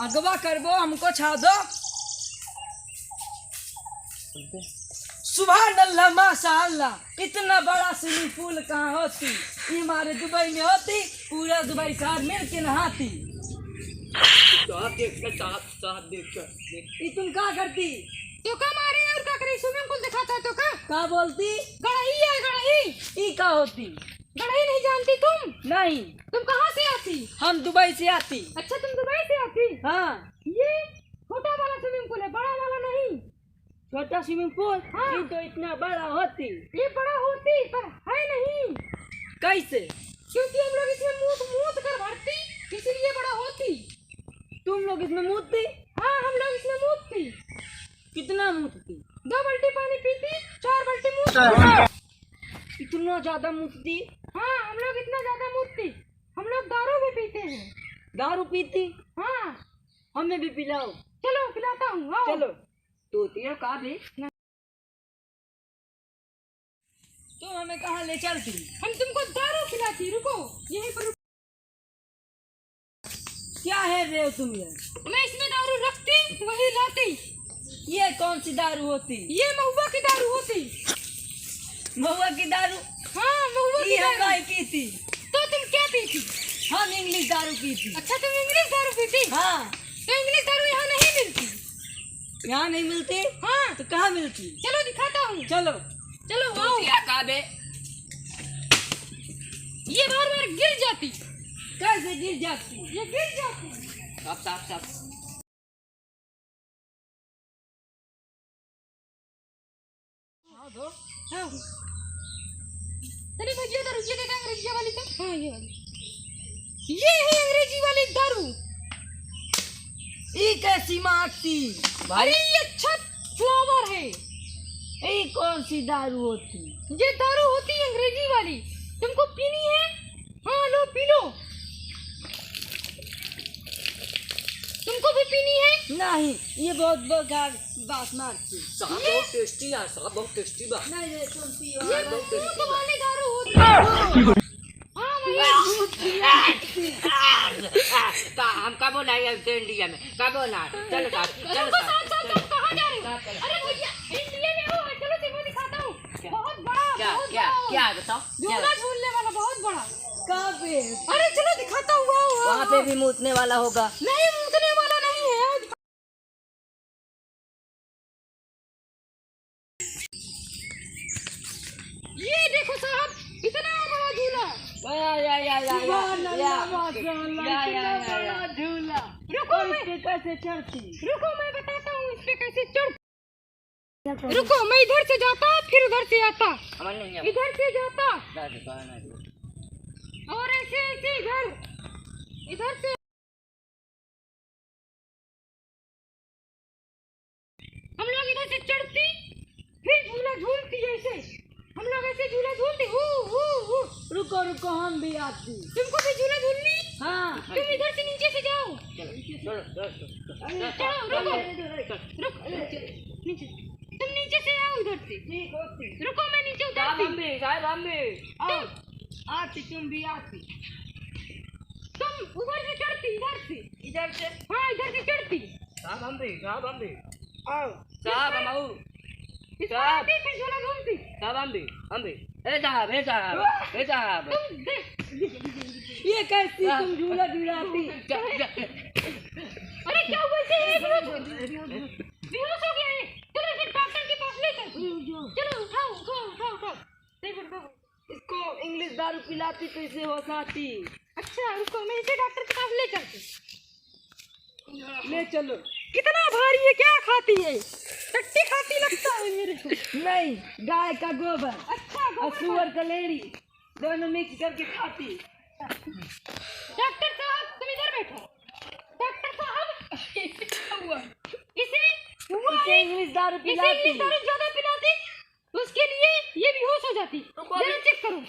अगवा करबो हमको छा दो। सुभान अल्लाह माशाअल्लाह, इतना बड़ा स्विमिंग पूल कहाँ होती, ये हमारे दुबई में होती, पूरा दुबई शहर मिल के नहाती। ये तुम क्या करती? तो का मारे और का करे स्विमिंग पूल दिखाता है तो का बोलती? गड़ही है गड़ही। ये क्या होती? गड़ही नहीं जानती तुम? नहीं। तुम कहाँ से आती? हम दुबई से आती। अच्छा तुम दुबई से आती? हाँ। ये छोटा वाला स्विमिंग पूल है, बड़ा वाला नहीं। छोटा स्विमिंग पूल? हाँ। ये तो इतना बड़ा होती। ये बड़ा होती पर है नहीं। कैसे? क्योंकि हम लोग इसमें मूत मूत कर भरती, इसीलिए बड़ा होती। तुम लोग इसमें मूतती? हाँ हम लोग इसमें मूतती। कितना मूतती? 2 बाल्टी पानी पीती, 4 बाल्टी मूतती। इतना ज्यादा मूतती? हाँ हम लोग इतना ज्यादा मूतती। हम लोग दारू भी पीते हैं। दारू पीती? हाँ। हमें भी पिलाओ। चलो पिलाता हूँ, आओ। चलो। तो तेरा कहा भी? तुम हमें कहाँ ले चलती? हम तुमको दारू खिलाती, रुको यहीं पर। क्या है रे तुम ये? मैं इसमें दारू रखती वही लाती। ये कौन सी दारू होती? ये महुआ की दारू होती। महुआ की दारू? हाँ महुआ की दारू। हम की थी। तो तुम क्या पीती? हम इंग्लिश दारू की थी। अच्छा तुम इंग्लिश दारू पीती? हाँ। तो इंग्लिश दारू यहाँ नहीं मिलती। यहाँ नहीं मिलती? हाँ। तो कहाँ मिलती? चलो दिखाता हूँ। चलो। चलो तो आओ। ये बार बार गिर जाती। कैसे गिर जाती? ये गिर जाती। साफ। हाँ। चलिए भैया दारू ये देखा अंग्रेजी वाली तो। हाँ ये वाली। ये है अंग्रेजी वाली दारू। ये कैसी मारती? अरे ये अच्छा फ्लावर है। ये कौन सी दारू होती? ये दारू होती है अंग्रेजी वाली। तुमको पीनी है? हाँ लो पी लो। तुमको भी पीनी है? नहीं, ये बहुत बेकार बात मारती। बहुत टेस्टी है, साहब बहुत टेस्टी बा। नहीं तुम पियो। ये दूध वाली दारू होती है। हाँ तो हम कब बोला इंडिया में कब बोला? चलो चलो कहाँ जा रहे हो? अरे भैया इंडिया में हो, चलो तुम्हें दिखाता हूँ। बहुत बड़ा। क्या बताओ? झूला झूलने वाला बहुत बड़ा। कहाँ पे? अरे चलो दिखाता हूँ। वहाँ पे भी मूतने वाला होगा। नहीं मूतने वाला नहीं है। ये देखो साहब इतना बड़ा झूला। झूला। रुको मैं कैसे चढ़ती? रुको मैं बताता हूँ इस पे कैसे चढ़। रुको मैं इधर से जाता फिर उधर से आता, इधर से जाता और ऐसे ऐसे इधर से हम लोग इधर से चढ़ती फिर झूला झूलती। ऐसे हम लोग ऐसे झूला झूलते। रुको हम भी आती। तुमको भी झूला झूलनी? हाँ। तुम इधर से नीचे से जाओ। चलो रुको नीचे। तुम नीचे से आओ इधर से। रुको मैं नीचे उतरती। आती तुम भी आती। तुम उधर से चढ़ती इधर से। हाँ इधर से चढ़ती। आओ। फिर झूला झूलती। ये कैसी तुम झूला झूलाती? अरे क्या हुआ इसे? बेहोश हो गया ये। चलो इसे डॉक्टर के पास ले चलो। चलो उठाओ। इसको इंग्लिश दारू पिलाती तो इसे होश आती। अच्छा रुको मैं इसे डॉक्टर के पास ले चलती। ले चलो। कितना भारी है, क्या खाती है? टट्टी खाती लगता है मेरे को। नहीं, गाय का गोबर। अच्छा और सुअर का लेरी दोनों मिक्स करके खाती। डॉक्टर साहब तुम इधर बैठो। डॉक्टर साहब इसे इंग्लिश दारू पिलाती। इंग्लिश दारू ज्यादा पिलाती तो उसके लिए ये बेहोश हो जाती। जरा चेक करो।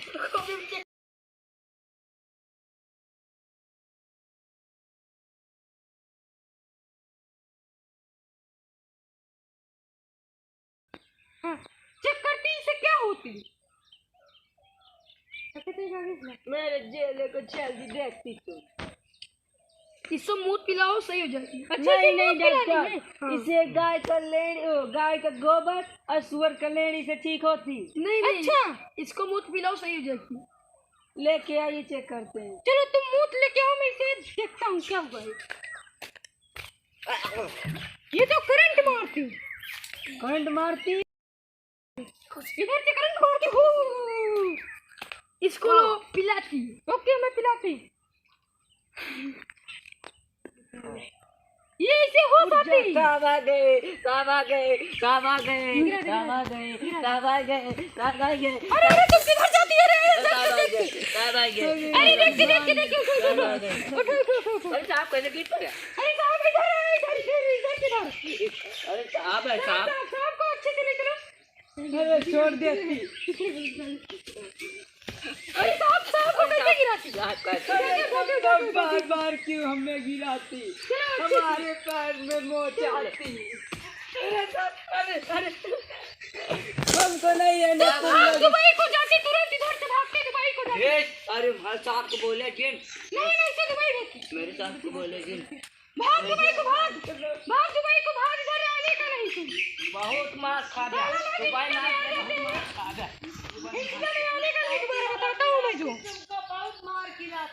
हाँ चेक करती इसे क्या होती। मेरे जेले को जल्दी देखती तुम। इसको मूत पिलाओ सही हो जाएगी। नहीं नहीं डॉक्टर, इसे गाय का गाय का गोबर और सुअर का लेड़ी से ठीक होती। नहीं नहीं, अच्छा इसको मूत पिलाओ सही हो जाएगी। लेके आइए चेक करते हैं। चलो तुम मूत लेके आओ, मैं इसे देखता हूँ क्या हुआ है। ये तो करंट मारती, करंट मारती, इधर से करंट मारती हूँ। इसको लो पिलाती। ओके मैं पिलाती। ये इसे हो पाती। कब आ गए, कब आ गए, कब आ गए, कब आ गए, कब आ गए, कब आ गए, अरे अरे तुम किधर जाती है रे? कब आ गए, कब आ गए, अरे देख उठो उठो। अरे साहब कैसे गिर पड़े? अरे साहब इधर है, इधर किधर? अरे साहब है साहब। साहब को अच्छे से लेकर अरे छोड़ देती। अरे साहब को कैसे गिराती? साहब कैसे? बार बार क्यों हमें गिराती? हमारे पैर में मोच आती। अरे हमको नहीं है ना। दुबई को जाती तुरंत, इधर से भागते दुबई को जाती। अरे भाई साहब को बोले जिन, नहीं इसे दुबई भेजती। मेरे साहब को बोले जिन। भाग दुबई को भाग दुबई को भाग, इधर आने का नहीं तुम। बहुत मार खा गया, दुबई ना बहुत मार खा गया। इधर आने का नहीं, तुम्हारा बताता हूँ मैं जो। बहुत मार गिरा।